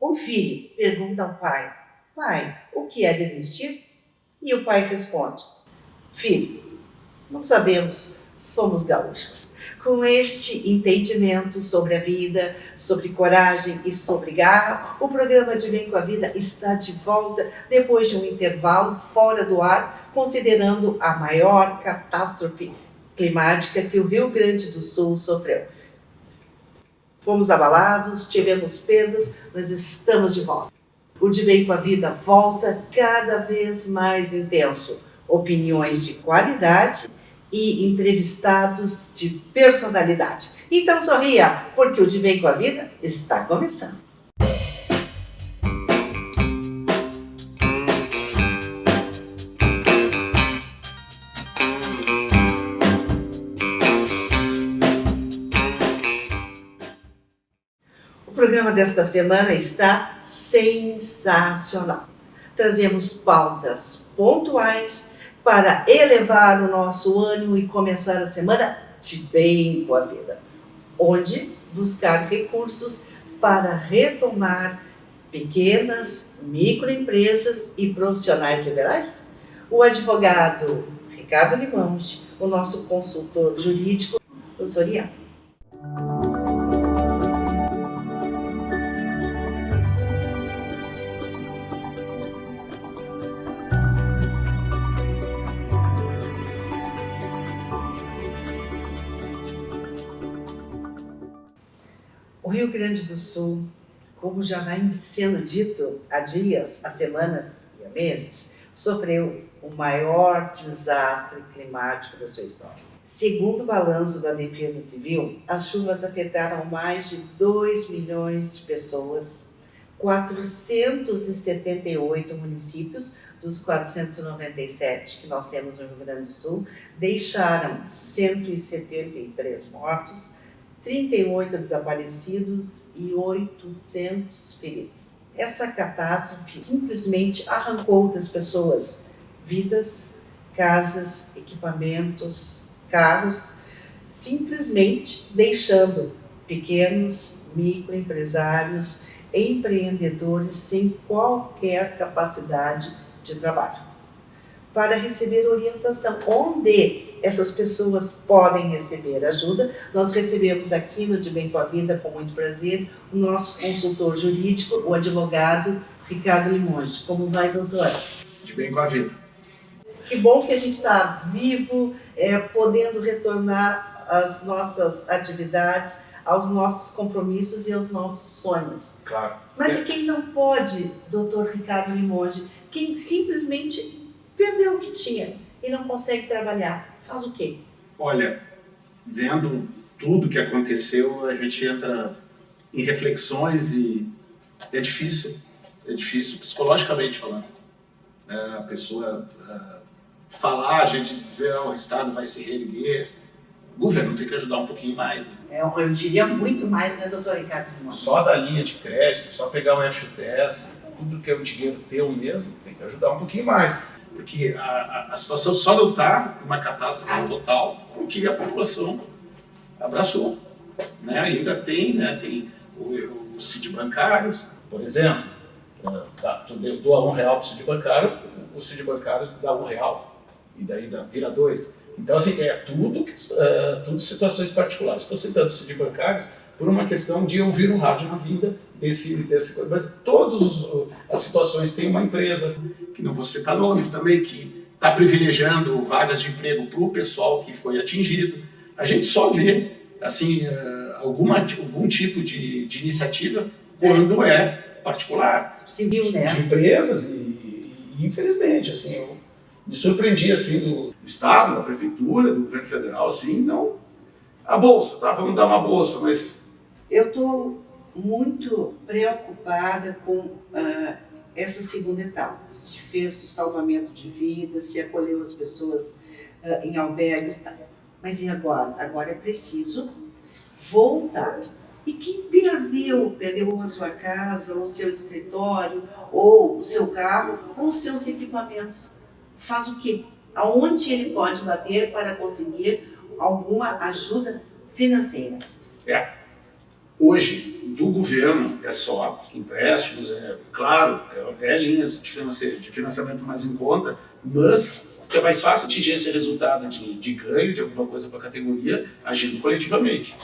O filho pergunta ao pai: pai, o que é desistir? E o pai responde: filho, não sabemos, somos gaúchos. Com este entendimento sobre a vida, sobre coragem e sobre garra, o programa De Bem com a Vida está de volta depois de um intervalo fora do ar, considerando a maior catástrofe climática que o Rio Grande do Sul sofreu. Fomos abalados, tivemos perdas, mas estamos de volta. O De Bem com a Vida volta cada vez mais intenso. Opiniões de qualidade e entrevistados de personalidade. Então sorria, porque o De Bem com a Vida está começando. O programa desta semana está sensacional. Trazemos pautas pontuais para elevar o nosso ânimo e começar a semana de bem com a vida, onde buscar recursos para retomar pequenas, microempresas e profissionais liberais. O advogado Ricardo Limonge, o nosso consultor jurídico, nos orienta. O Rio Grande do Sul, como já vai sendo dito há dias, há semanas e há meses, sofreu o maior desastre climático da sua história. Segundo o balanço da Defesa Civil, as chuvas afetaram mais de 2 milhões de pessoas, 478 municípios dos 497 que nós temos no Rio Grande do Sul deixaram 173 mortos, 38 desaparecidos e 800 feridos. Essa catástrofe simplesmente arrancou das pessoas vidas, casas, equipamentos, carros, simplesmente deixando pequenos microempresários, empreendedores sem qualquer capacidade de trabalho. Para receber orientação, onde essas pessoas podem receber ajuda, nós recebemos aqui no De Bem com a Vida, com muito prazer, o nosso consultor jurídico, o advogado Ricardo Limonge. Como vai, doutor? De bem com a vida. Que bom que a gente está vivo, podendo retornar às nossas atividades, aos nossos compromissos e aos nossos sonhos. Claro. Mas e quem não pode, doutor Ricardo Limonge? Quem simplesmente perdeu o que tinha e não consegue trabalhar, faz o quê? Olha, vendo tudo que aconteceu, a gente entra em reflexões e é difícil psicologicamente falando. A pessoa falar, a gente dizer o Estado vai se reerguer, o governo tem que ajudar um pouquinho mais. Né? Eu diria muito mais, né, doutor Ricardo Limonge? Só da linha de crédito, só pegar um FGTS, tudo que é o dinheiro teu mesmo, tem que ajudar um pouquinho mais. Porque a situação só não está uma catástrofe total, porque a população abraçou. Né? Ainda tem o CID bancários, por exemplo, tu doa R$1 para o CID bancário, o CID bancário dá R$1, e daí vira 2. Então, assim, tudo situações particulares. Estou citando o CID bancários por uma questão de ouvir um rádio na vida mas todas as situações tem uma empresa, que não vou citar nomes também, que está privilegiando vagas de emprego para o pessoal que foi atingido. A gente só vê assim, algum tipo de iniciativa quando é particular. Civil, né? De empresas e infelizmente, assim, eu me surpreendi assim, do Estado, da Prefeitura, do Governo Federal, assim, não... A Bolsa, tá? Vamos dar uma Bolsa, mas... Eu estou muito preocupada com essa segunda etapa. Se fez o salvamento de vidas, se acolheu as pessoas em albergues, tá. Mas e agora? Agora é preciso voltar. E quem perdeu a sua casa, ou o seu escritório, ou o seu carro, ou os seus equipamentos, faz o quê? Aonde ele pode bater para conseguir alguma ajuda financeira? Hoje, do governo, é só empréstimos, claro, linhas de financiamento mais em conta, mas é mais fácil atingir esse resultado de ganho de alguma coisa para a categoria agindo coletivamente.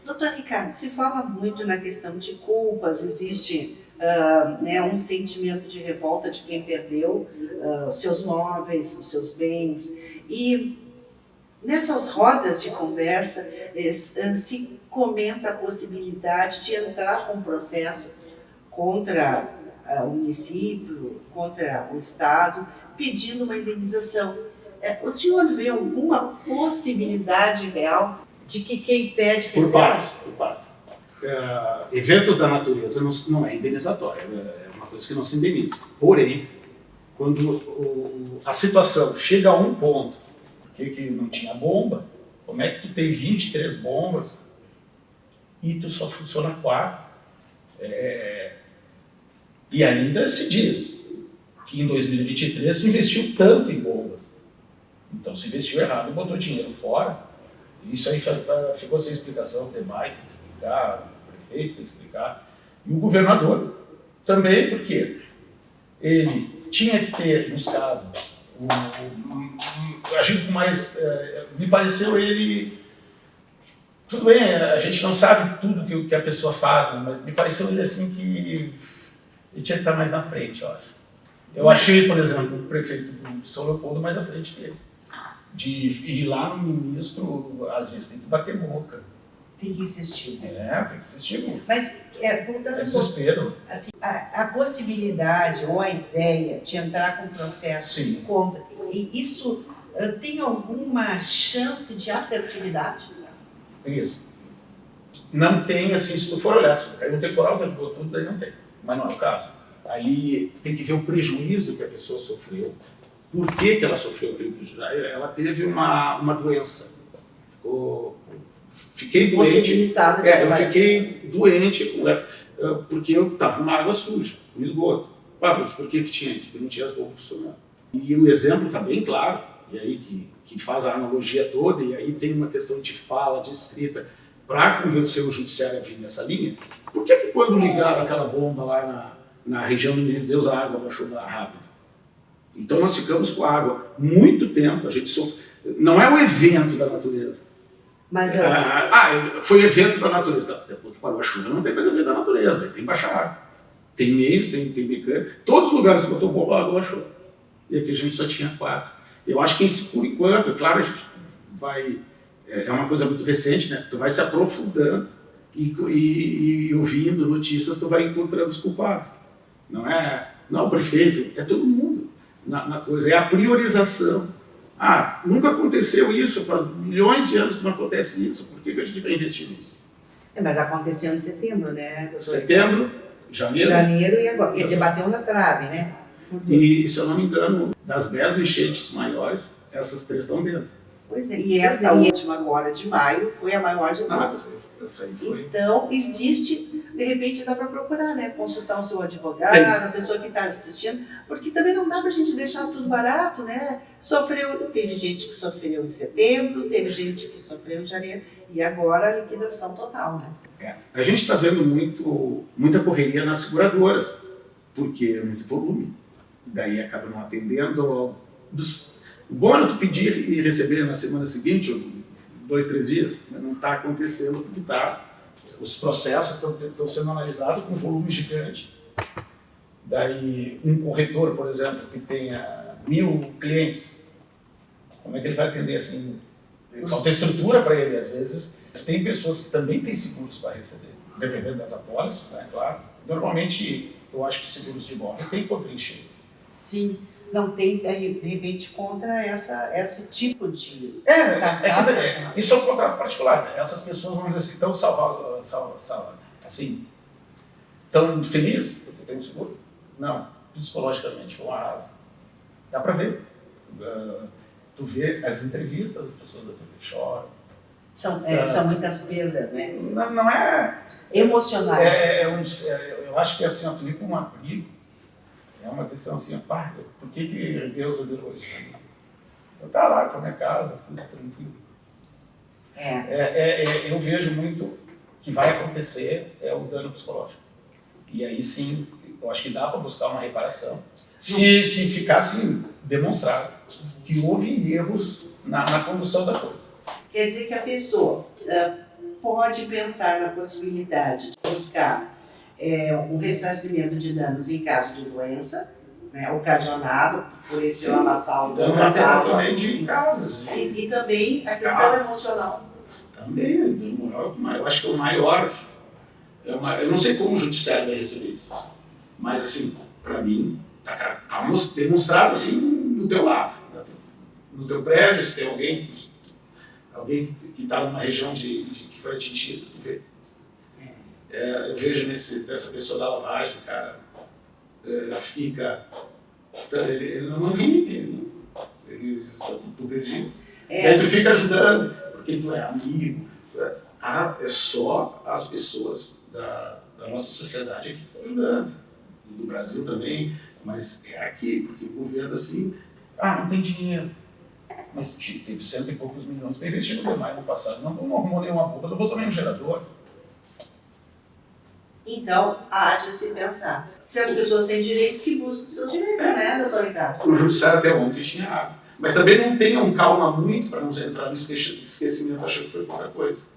Doutor Ricardo, se fala muito na questão de culpas, existe um sentimento de revolta de quem perdeu os seus móveis, os seus bens, e nessas rodas de conversa se comenta a possibilidade de entrar com um processo contra o município, contra o Estado, pedindo uma indenização. O senhor vê alguma possibilidade real de que quem pede receba? Por partes. Eventos da natureza não é indenizatório, é uma coisa que não se indeniza. Porém, quando a situação chega a um ponto, que não tinha bomba, como é que tu tem 23 bombas e tu só funciona 4? E ainda se diz que em 2023 se investiu tanto em bombas. Então se investiu errado e botou dinheiro fora. Isso aí ficou sem explicação. O DEMAI tem que explicar, o prefeito tem que explicar. E o governador também, porque ele tinha que ter buscado agindo com mais... me pareceu ele... Tudo bem, a gente não sabe tudo que a pessoa faz, né? Mas me pareceu ele assim que ele tinha que estar mais na frente, eu acho. Eu achei, por exemplo, o prefeito de São Leopoldo mais à frente dele. De ir lá no ministro, às vezes tem que bater boca. Tem que insistir. Tem que insistir muito. Mas, voltando É desespero. Assim, a possibilidade ou a ideia de entrar com processo contra, isso tem alguma chance de assertividade? Isso. Não tem, assim, se tu for olhar, se caiu um temporal, derrubou tudo, daí não tem. Mas não é o caso. Ali tem que ver o prejuízo que a pessoa sofreu. Por que ela sofreu aquele prejuízo? Ela teve uma doença. Fiquei doente. Eu fiquei doente porque eu estava numa água suja, no esgoto. Mas por que tinha isso? Porque não tinha as bombas funcionando. E o exemplo está bem claro, e aí que faz a analogia toda, e aí tem uma questão de fala, de escrita, para convencer o judiciário a vir nessa linha. Por que quando ligaram aquela bomba lá na região do Menino de Deus, a água baixou rápido? Então nós ficamos com a água muito tempo, a gente sofre. Não é o evento da natureza. Mas foi evento da natureza. Depois que parou a chuva, não tem mais evento da natureza, tem que baixar água. Tem meios, tem mecânica. Todos os lugares que botou bomba, a água baixou. E aqui a gente só tinha 4. Eu acho que por enquanto, claro, a gente vai... É uma coisa muito recente, né? Tu vai se aprofundando e ouvindo notícias, tu vai encontrando os culpados. Não o prefeito, é todo mundo na coisa. É a priorização. Nunca aconteceu isso, faz milhões de anos que não acontece isso, por que a gente vai investir nisso? Mas aconteceu em setembro, né, doutor? Setembro, janeiro. Janeiro e agora, quer dizer, bateu na trave, né? E, se eu não me engano, das 10 enchentes maiores, essas 3 estão dentro. Pois é, e essa última agora de maio foi a maior de todas. Essa aí foi. Então, existe, de repente dá para procurar, né? Consultar o seu advogado, a pessoa que está assistindo, porque também não dá para a gente deixar tudo barato, né? Teve gente que sofreu em setembro, teve gente que sofreu em janeiro, e agora a liquidação total, né? A gente está vendo muita correria nas seguradoras, porque é muito volume. Daí acaba não atendendo. O bom era tu pedir e receber na semana seguinte, ou 2, 3 dias, mas não está acontecendo porque os processos estão sendo analisados com volume gigante. Daí um corretor, por exemplo, que tenha 1000 clientes, como é que ele vai atender assim? Falta estrutura para ele, às vezes. Tem pessoas que também têm seguros para receber, dependendo das apólices, né, claro. Normalmente, eu acho que seguros de imóvel tem contra enchentes. Sim, não tem, de repente, contra esse tipo de... Isso é um contrato particular. Essas pessoas, vamos dizer assim, assim, tão felizes porque tem seguro? Não, psicologicamente foi um arraso. Dá para ver. Tu vê as entrevistas, as pessoas até choram. São muitas perdas, né? Não é... Emocionais. Eu acho que assim, tu ir para um abrigo, é uma questão assim, por que Deus reservou isso para mim? Eu estava lá com a minha casa, tudo tranquilo. Eu vejo muito que vai acontecer é o dano psicológico. E aí sim, eu acho que dá para buscar uma reparação. Se ficar assim, demonstrado que houve erros na condução da coisa. Quer dizer que a pessoa pode pensar na possibilidade de buscar um ressarcimento de danos em caso de doença, né, ocasionado por esse lamaçal do passado. Também de casas. E também a questão emocional. Também, eu acho que é o maior. Eu não sei como o judiciário vai receber isso, mas assim, para mim, tá demonstrado assim do teu lado. No teu prédio, se tem alguém que está numa região que foi atingido, tu vê. Eu vejo dessa pessoa da lavagem, cara, ela fica. Ele não ri, ele está tudo perdido. Aí tu fica ajudando, porque tu é amigo. É só as pessoas da nossa sociedade aqui que estão ajudando. Do Brasil também, mas é aqui, porque o governo assim, não tem dinheiro. Mas teve 100 e poucos milhões para investir no demais no passado. Não arrumou nenhuma bomba, não botou nenhum gerador. Então, há de se pensar. Se as pessoas têm direito, que busquem seus direitos, né, doutor Ricardo? O judiciário até ontem tinha água. Mas também não tenham calma muito para não entrar no esquecimento achando que foi pouca coisa.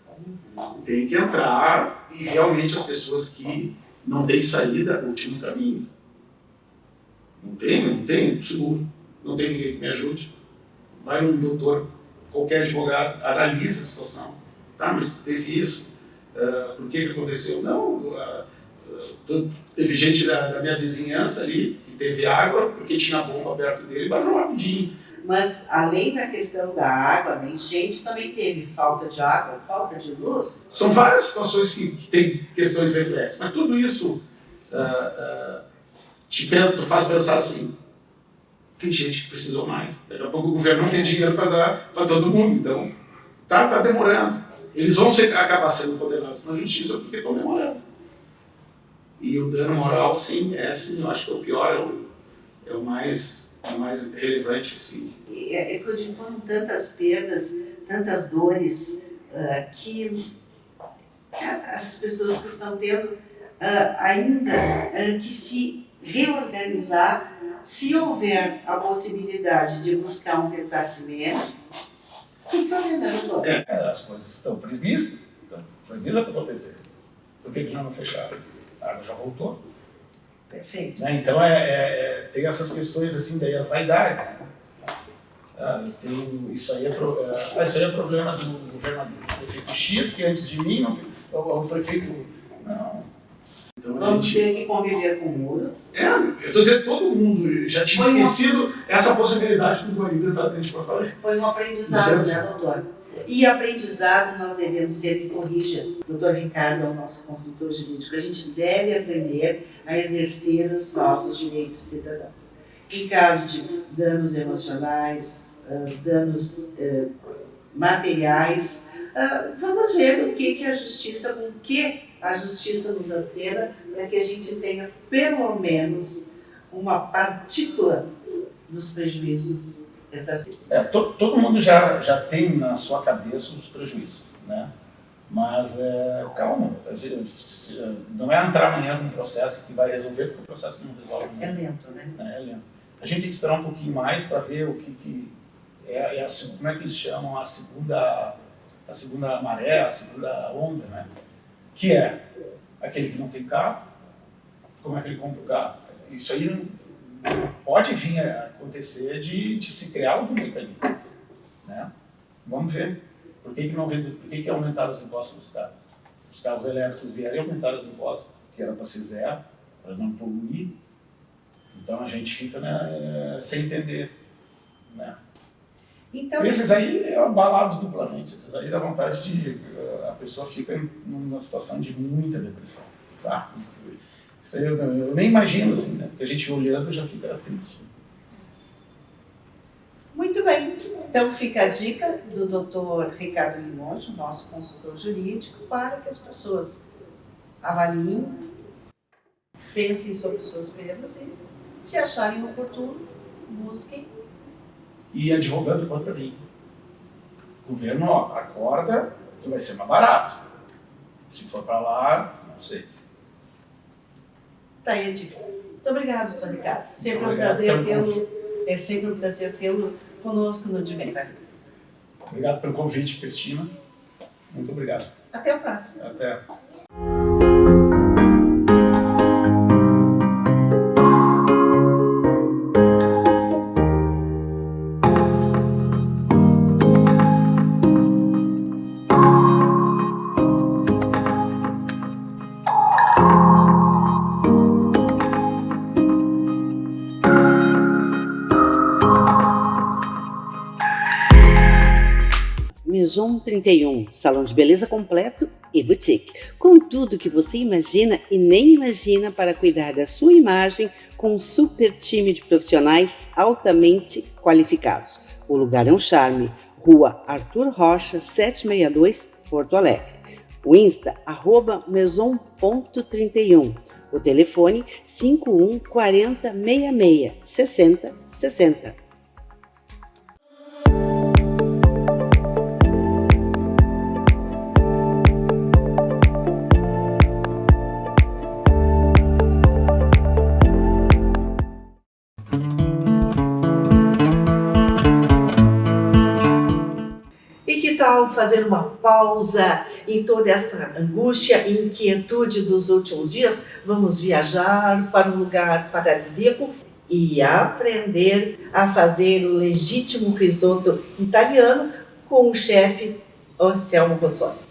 Tem que entrar e realmente as pessoas que não têm saída continuem o caminho. Não tem seguro. Não tem ninguém que me ajude. Vai um doutor, qualquer advogado, analisa a situação. Tá, mas teve isso. Por que aconteceu? Não, teve gente da minha vizinhança ali que teve água porque tinha a bomba perto dele e baixou rapidinho. Mas, além da questão da água, da enchente, também teve falta de água, falta de luz. São várias situações que têm questões reflexas, mas tudo isso tu faz pensar assim, tem gente que precisou mais. Daqui a pouco o governo não tem dinheiro para dar para todo mundo, então tá demorando. Eles vão acabar sendo condenados na justiça porque estão demorando. E o dano moral, sim, eu acho que é o pior, é o mais relevante. Sim. É que eu digo, foram tantas perdas, tantas dores, que essas pessoas que estão tendo ainda que se reorganizar, se houver a possibilidade de buscar um ressarcimento, tem que fazer, né, doutor? As coisas estão previstas para acontecer. Por que já não fecharam? A água já voltou. Perfeito. Né? Então, tem essas questões assim, daí as vaidades. Né? Isso aí é problema do governador, do prefeito X, que antes de mim, o prefeito... Não. Então, vamos ter que conviver com o muro. Eu estou dizendo que todo mundo já tinha esquecido essa possibilidade do Guaíba estar dentro de Porto Alegre. Foi um aprendizado, né, doutor? E aprendizado nós devemos sempre corrigir. Doutor Ricardo é o nosso consultor jurídico. A gente deve aprender a exercer os nossos direitos cidadãos. Em caso de danos emocionais, danos materiais, vamos ver com que a justiça nos acena para que a gente tenha pelo menos uma partícula dos prejuízos ressarcidos. Todo mundo já tem na sua cabeça os prejuízos, né? Mas calma, não é entrar amanhã num processo que vai resolver, porque o processo não resolve. É lento, né? É lento. A gente tem que esperar um pouquinho mais para ver o que como é que eles chamam a segunda maré, a segunda onda, né? Que é aquele que não tem carro, como é que ele compra o carro? Isso aí pode vir a acontecer de se criar algum mecanismo, né? Vamos ver. Por que aumentaram os impostos dos carros? Os carros elétricos vieram e aumentaram os impostos, que era para ser zero, para não poluir. Então a gente fica, né, sem entender, né? Então, esses aí é abalado duplamente. Esses aí dá vontade de... A pessoa fica numa situação de muita depressão. Tá? Isso aí eu nem imagino, assim, né? Porque a gente olhando já fica triste. Muito bem. Então fica a dica do Dr. Ricardo Limoges, nosso consultor jurídico, para que as pessoas avaliem, pensem sobre suas perdas e, se acharem oportuno, busquem. E advogando contra mim. O governo, acorda que vai ser mais barato. Se for para lá, não sei. Tá aí a dica. Muito obrigado, Tony Ricardo. Sempre é sempre um prazer tê-lo conosco no De Bem da Vida. Obrigado pelo convite, Cristina. Muito obrigado. Até a próxima. Até. Maison 31, salão de beleza completo e boutique, com tudo que você imagina e nem imagina para cuidar da sua imagem com um super time de profissionais altamente qualificados. O lugar é um charme, Rua Arthur Rocha, 762, Porto Alegre. O Insta, @maison.31. O telefone 51 40 66 60 60. E que tal fazer uma pausa em toda essa angústia e inquietude dos últimos dias? Vamos viajar para um lugar paradisíaco e aprender a fazer o legítimo risoto italiano com o chefe Anselmo Rossoni.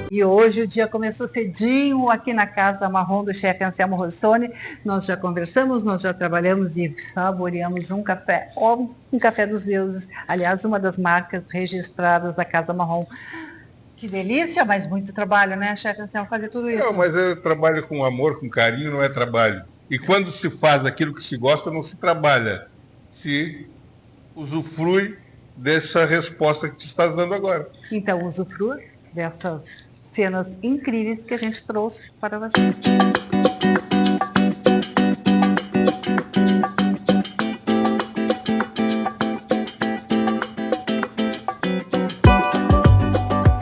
E hoje o dia começou cedinho aqui na Casa Marrom do chefe Anselmo Rossoni. Nós já conversamos, nós já trabalhamos e saboreamos um café dos deuses. Aliás, uma das marcas registradas da Casa Marrom. Que delícia, mas muito trabalho, né, chefe Anselmo, fazer tudo isso? Não, mas eu trabalho com amor, com carinho, não é trabalho. E quando se faz aquilo que se gosta, não se trabalha. Se usufrui dessa resposta que tu estás dando agora. Então, usufrua dessas cenas incríveis que a gente trouxe para você.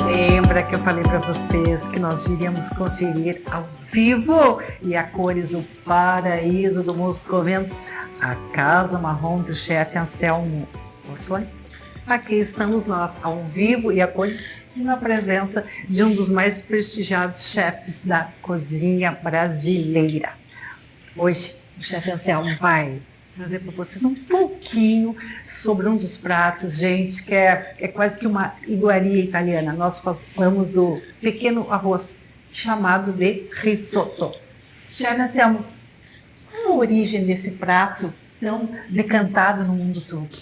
Lembra que eu falei para vocês que nós iríamos conferir ao vivo e a cores o paraíso do Moscoventos, a Casa Marrom do chefe Anselmo Rossoni? Aqui estamos nós, ao vivo e a cores, na presença de um dos mais prestigiados chefes da cozinha brasileira. Hoje, o chefe Anselmo vai trazer para vocês um pouquinho sobre um dos pratos, gente, que é quase que uma iguaria italiana. Nós falamos do pequeno arroz, chamado de risotto. Chefe Anselmo, qual a origem desse prato tão decantado no mundo todo?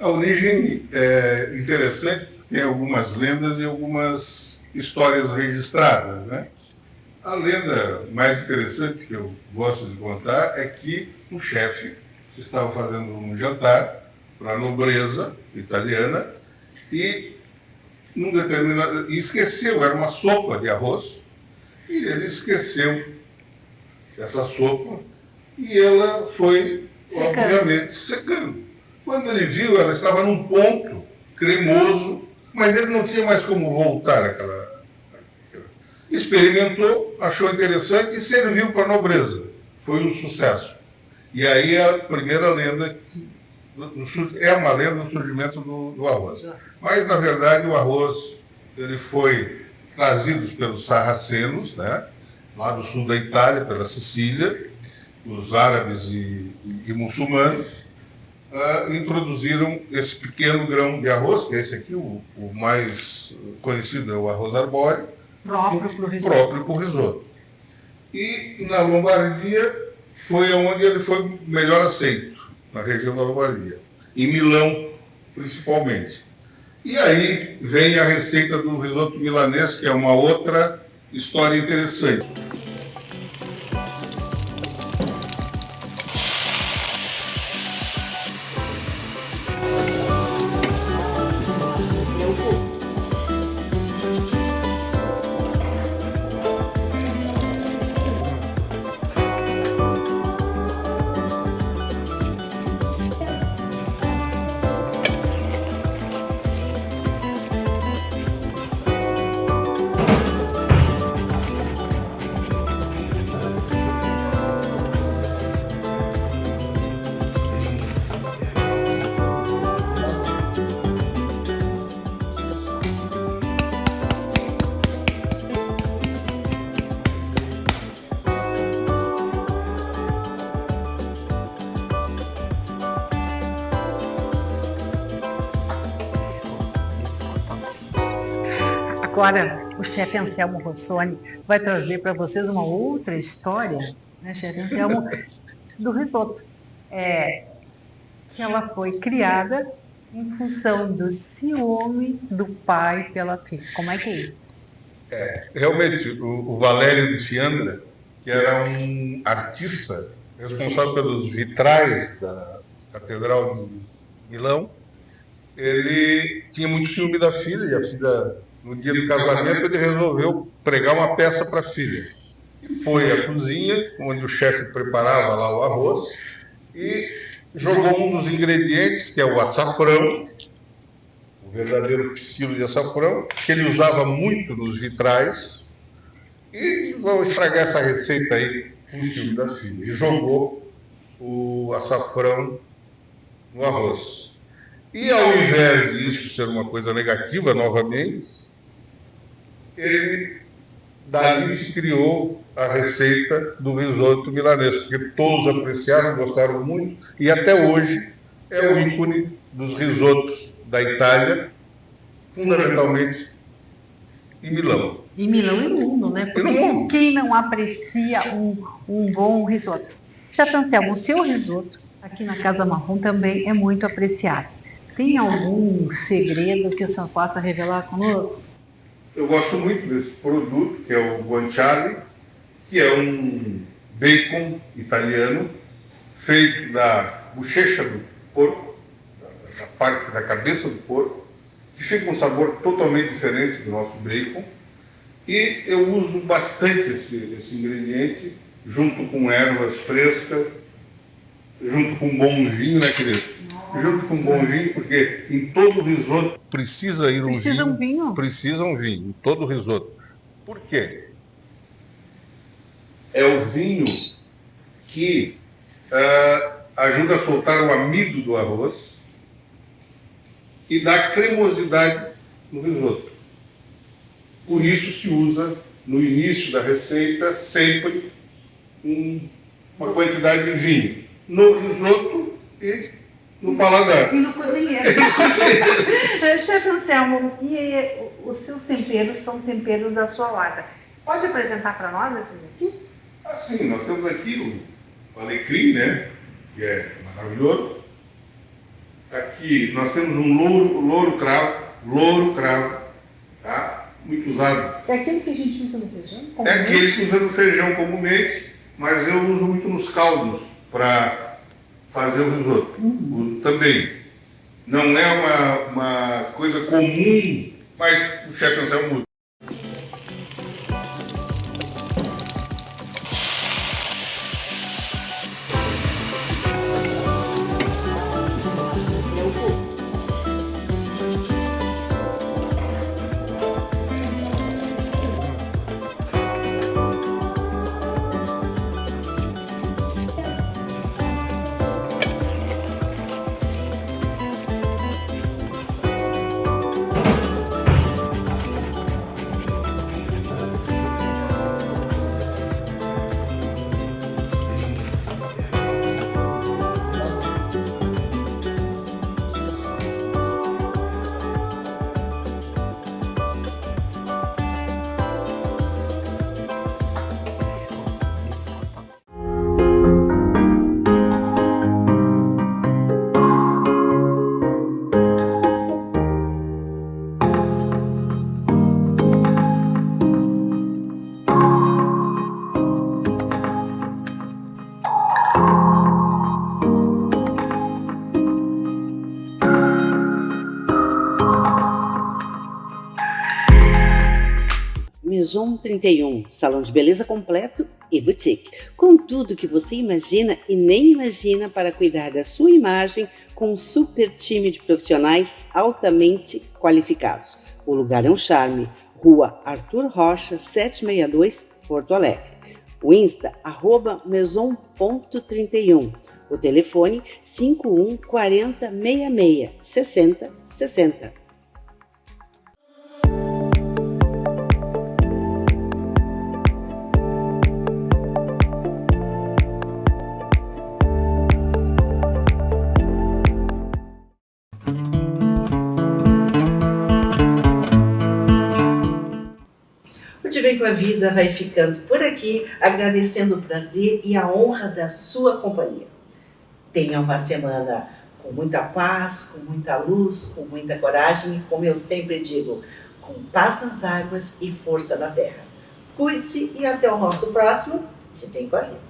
A origem é interessante. Tem algumas lendas e algumas histórias registradas, né? A lenda mais interessante que eu gosto de contar é que um chefe estava fazendo um jantar para a nobreza italiana e num determinado esqueceu, era uma sopa de arroz, e ele esqueceu essa sopa e ela foi, obviamente, secando. Quando ele viu, ela estava num ponto cremoso, mas ele não tinha mais como voltar àquela. Experimentou, achou interessante e serviu para a nobreza. Foi um sucesso. E aí a primeira lenda, é uma lenda do surgimento do arroz. Mas, na verdade, o arroz ele foi trazido pelos sarracenos, né, lá do sul da Itália, pela Sicília, os árabes e muçulmanos. Introduziram esse pequeno grão de arroz, que é esse aqui, o mais conhecido é o arroz arbóreo, próprio para o risoto. E na Lombardia foi onde ele foi melhor aceito, na região da Lombardia, em Milão principalmente. E aí vem a receita do risoto milanês, que é uma outra história interessante. Agora, o chefe Anselmo Rossoni vai trazer para vocês uma outra história, né, chefe Anselmo, do risoto. Que ela foi criada em função do ciúme do pai pela filha. Como é que é isso? Realmente, o Valério de Fiandra, que era um artista responsável pelos vitrais da Catedral de Milão, ele tinha muito ciúme da filha, e a filha, no dia do casamento, ele resolveu pregar uma peça para a filha. E foi à cozinha, onde o chefe preparava lá o arroz, e jogou um dos ingredientes, que é o açafrão, o verdadeiro psilo de açafrão, que ele usava muito nos vitrais, e vou estragar essa receita aí com o ciúme da filha. E jogou o açafrão no arroz. E ao invés disso ser uma coisa negativa, novamente, ele dali se criou a receita do risoto milanês, porque todos apreciaram, gostaram muito, e até hoje é o ícone dos risotos da Itália, fundamentalmente em Milão. Em Milão e no mundo, né? Porque quem não aprecia um bom risoto? Chefe Anselmo, o seu risoto aqui na Casa Marrom também é muito apreciado. Tem algum segredo que o senhor possa revelar conosco? Eu gosto muito desse produto, que é o guanciale, que é um bacon italiano feito da bochecha do porco, da parte da cabeça do porco, que fica com um sabor totalmente diferente do nosso bacon. E eu uso bastante esse ingrediente, junto com ervas frescas, junto com um bom vinho, né, querido? Junto com um bom vinho, porque em todo risoto precisa ir um vinho. Precisa um vinho, em todo risoto. Por quê? É o vinho que ajuda a soltar o amido do arroz e dá cremosidade no risoto. Por isso se usa no início da receita sempre uma quantidade de vinho no risoto e no paladar. E no cozinheiro. Chefe Anselmo, e os seus temperos são temperos da sua horta. Pode apresentar para nós esses aqui? Sim, nós temos aqui o alecrim, né, que é maravilhoso. Aqui nós temos um louro cravo, tá? Muito usado. É aquele que a gente usa no feijão? É aquele que usa no feijão comumente, mas eu uso muito nos caldos para fazer o risoto. Uso também. Não é uma coisa comum, mas o chefe Anselmo usa. Maison 31, salão de beleza completo e boutique, com tudo que você imagina e nem imagina para cuidar da sua imagem com um super time de profissionais altamente qualificados. O lugar é um charme. Rua Arthur Rocha, 762, Porto Alegre. O Insta, @maison.31. O telefone 51 40 66 60 60. O De Bem com a Vida vai ficando por aqui, agradecendo o prazer e a honra da sua companhia. Tenha uma semana com muita paz, com muita luz, com muita coragem e, como eu sempre digo, com paz nas águas e força na terra. Cuide-se e até o nosso próximo De Bem com a Vida.